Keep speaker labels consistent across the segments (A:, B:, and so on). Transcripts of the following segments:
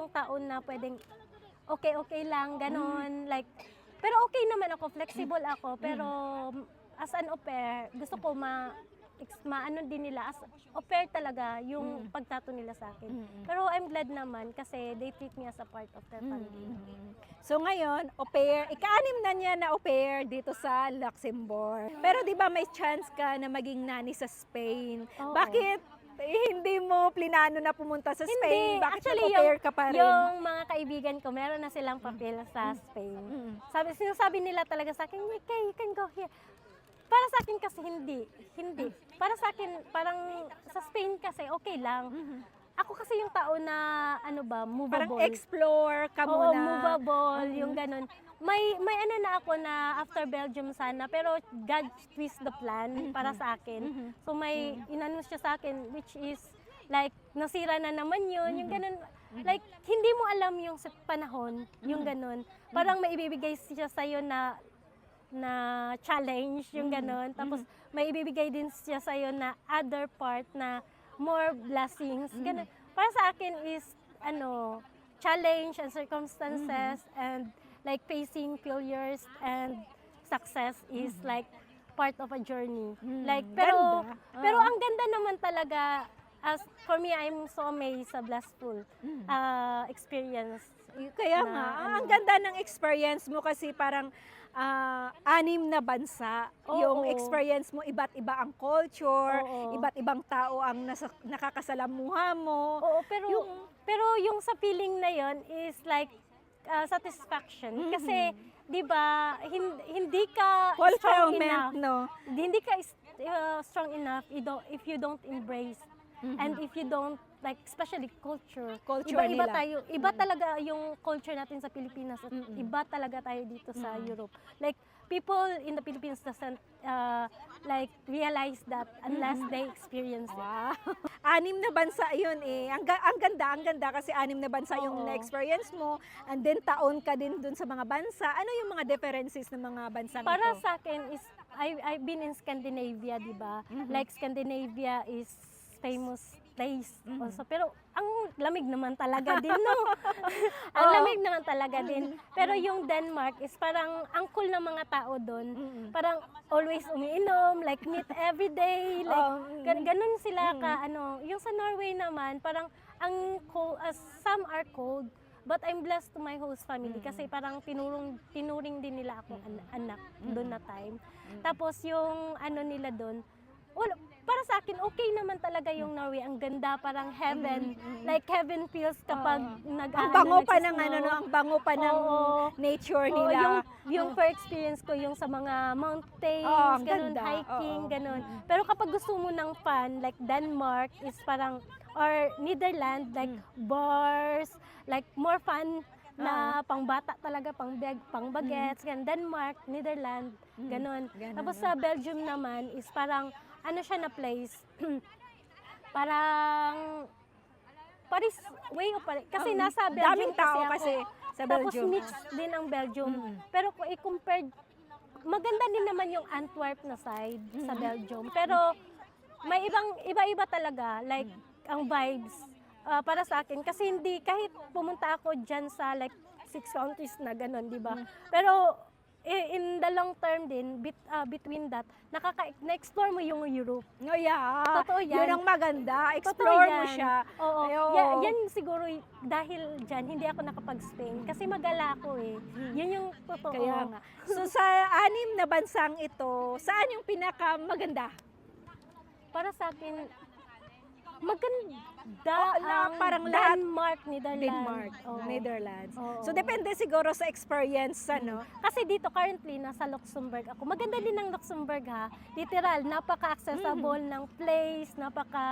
A: yung taon na pwedeng okay lang, ganon. Like, pero okay naman ako, flexible ako, pero as an au pair, gusto ko maano din nila, as au pair talaga yung pagtato nila sa akin. Pero I'm glad naman kasi they treat me as a part of their family.
B: So ngayon, au pair, ika-anim na niya na au pair dito sa Luxembourg. Pero di ba may chance ka na maging nanny sa Spain?
A: Oo.
B: Bakit hindi mo plinano na pumunta sa Spain? Bakit
A: Actually,
B: au pair ka pa rin?
A: yung mga kaibigan ko, meron na silang papel sa Spain. Sinasabi nila talaga sa akin, you can go here. Para sa akin kasi hindi. Para sa akin, parang sa Spain kasi okay lang. Ako kasi yung tao na, movable.
B: Parang explore ka
A: Oo,
B: muna.
A: movable, yung ganun. May ano na ako na after Belgium sana, pero God twist the plan para sa akin. So may inano siya sa akin, which is like, nasira na naman yun, yung ganun. Like, hindi mo alam yung sa panahon, yung ganun. Parang may ibibigay siya sa'yo na challenge, yung ganun. Tapos may ibibigay din siya sa'yo na other part na more blessings. Ganun. Para sa akin is, challenge and circumstances and like facing failures and success is like part of a journey. Like, pero ang ganda naman talaga, as for me, I'm so amazed sa blissful experience.
B: Kaya nga, ang ganda ng experience mo kasi parang 6 na bansa. Yung experience mo, iba't iba ang culture, iba't ibang tao ang nakakasalamuha mo.
A: Oo, pero yung sa feeling na yon is like satisfaction. Kasi, di ba, hindi ka strong enough.
B: No?
A: Hindi ka strong enough if you don't embrace and if you don't, like, especially culture iba
B: nila.
A: tayo, iba talaga yung culture natin sa Pilipinas at iba talaga tayo dito sa Europe. Like, people in the Philippines doesn't like realize that unless they experience it.
B: Wow. 6 na bansa yun eh. Ang ganda kasi 6 na bansa yung na-experience mo, and then taon ka din dun sa mga bansa. Ano yung mga differences ng mga bansa
A: Para
B: ito?
A: sa akin is, I've been in Scandinavia, di ba? Like, Scandinavia is famous place also. Pero ang lamig naman talaga din, no? Ang lamig naman talaga din. Pero yung Denmark is parang ang cool ng mga tao doon. Parang always umiinom, like meet every day, like ganun sila ka, Yung sa Norway naman, parang ang cold, some are cold, but I'm blessed to my host family kasi parang tinuring din nila akong anak doon na time. Tapos yung nila doon, para sa akin, okay naman talaga yung Norway. Ang ganda, parang heaven. Like heaven feels kapag
B: ang bango pa ng ang bango pa ng nature nila.
A: Yung per experience ko, yung sa mga mountains, ganun, hiking, ganun. Pero kapag gusto mo ng fun, like Denmark is parang, or Netherlands, like bars, like more fun na pangbata talaga, pang bagets, Denmark, Netherlands, ganun. Tapos sa Belgium naman is parang, siya na place, parang Paris, way of Paris. Kasi nasa Belgium
B: daming tao kasi sa Belgium.
A: Tapos mixed din ang Belgium. Pero kung i-compare, maganda din naman yung Antwerp na side sa Belgium. Pero may iba-iba talaga, like ang vibes para sa akin. Kasi hindi, kahit pumunta ako dyan sa like 6 countries na gano'n, di ba? Pero in the long term din, between that, na-explore mo yung Europe.
B: Oh, yeah.
A: Totoo yan.
B: Yun ang maganda. Explore mo
A: yan.
B: siya.
A: Oo. Yan siguro, dahil dyan, hindi ako nakapag-Spain. Kasi magala ako eh. Yun yung totoo.
B: Kaya nga. So sa 6 na bansang ito, saan yung pinakamaganda?
A: Para sa akin, maganda
B: parang lahat.
A: Denmark, Netherlands.
B: Netherlands.
A: Oo.
B: So depende siguro sa experience,
A: Kasi dito currently nasa Luxembourg ako. Maganda din ng Luxembourg ha. Literal, napaka-accessible ng place,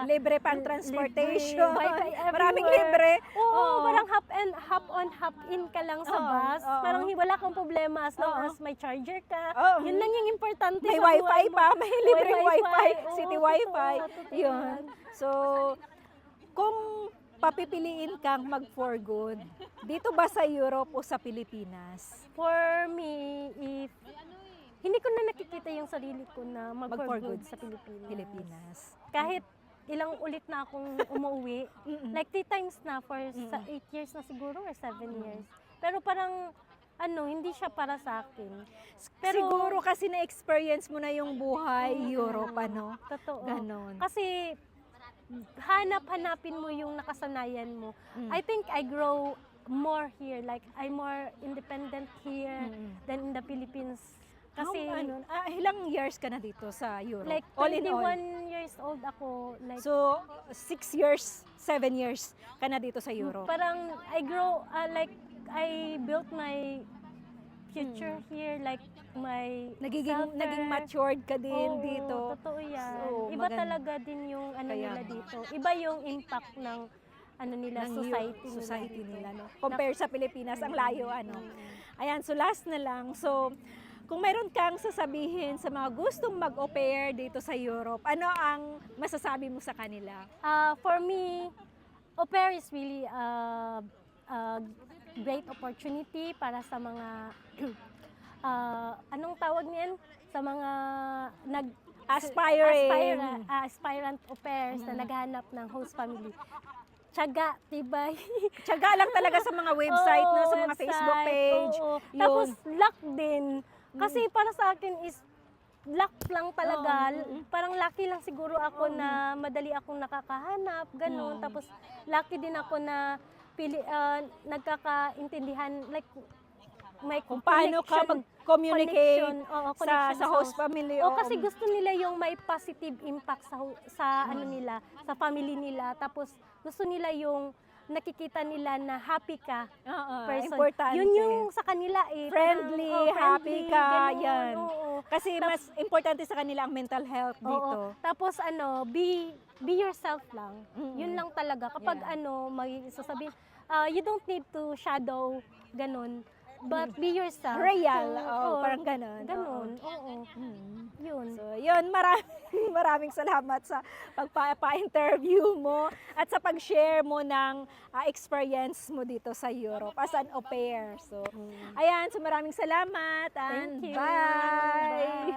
B: libre pang transportation.
A: Wifi everywhere.
B: Maraming libre.
A: Oo, parang hop on, hop in ka lang sa bus. Parang wala kang problema as long as may charger ka. Yun lang yung importante
B: May
A: sa buhay
B: wifi
A: mo.
B: pa, may libreng wifi,
A: Oo,
B: city
A: totoo,
B: wifi.
A: totoo
B: Yun. So, kung papipiliin kang mag-for good, dito ba sa Europe o sa Pilipinas?
A: For me, hindi ko na nakikita yung sarili ko na mag-for good sa Pilipinas.
B: Pilipinas.
A: Kahit ilang ulit na akong umuwi. Like 3 times na for 8 years na siguro or 7 years. Pero parang hindi siya para sa akin. Pero
B: Siguro kasi na-experience mo na yung buhay Europe, ano?
A: totoo.
B: Ganon.
A: Kasi hanapin mo yung nakasanayan mo. I think I grow more here, like I'm more independent here than in the Philippines. Kasi
B: Ilang years ka na dito sa Europe?
A: like
B: all in all.
A: 21 years old ako, like
B: So, 6 years, 7 years ka na dito sa Europe.
A: parang I grow like I built my future here, like my
B: Naging matured ka din
A: Oo,
B: dito.
A: totoo yan.
B: So,
A: Iba
B: maganda.
A: talaga din yung
B: Kaya
A: nila
B: nga.
A: dito. Iba yung impact ng nila,
B: Ng
A: society
B: nila, no? Compare sa Pilipinas, ang layo, ano. Ayan, so last na lang. So, kung mayroon kang sasabihin sa mga gustong mag-au pair dito sa Europe, ano ang masasabi mo sa kanila?
A: For me, au pair is really a great opportunity para sa mga anong tawag niyan? Sa mga aspirant au pairs na naghahanap ng host family. Tiyaga, tibay.
B: Tiyaga lang talaga sa mga website, no? Sa mga Facebook page.
A: Oo.
B: Yun.
A: Tapos luck din. Kasi para sa akin is luck lang talaga. Parang lucky lang siguro ako na madali akong nakakahanap, ganun. Tapos lucky din ako na nagkakaintindihan, like may
B: Kung paano ka
A: connection.
B: mag-communicate
A: connection
B: sa host family.
A: O kasi gusto nila yung may positive impact sa ano nila, sa family nila. Tapos gusto nila yung nakikita nila na happy ka person.
B: Importante.
A: Yun yung sa kanila eh.
B: Friendly, happy ka,
A: ganun,
B: yan.
A: oo.
B: Kasi mas importante sa kanila ang mental health dito.
A: Oo. Tapos be yourself lang. Yun lang talaga. Kapag may sasabihin, you don't need to shadow, ganun. But be yourself.
B: Real,
A: Oo,
B: parang ganun.
A: Ganun, oo. Yun.
B: So, yun, maraming salamat sa pagpa-interview mo at sa pag-share mo ng experience mo dito sa Europe as an au pair. So, ayan, so maraming salamat and
A: Thank you.
B: bye!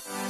A: Bye.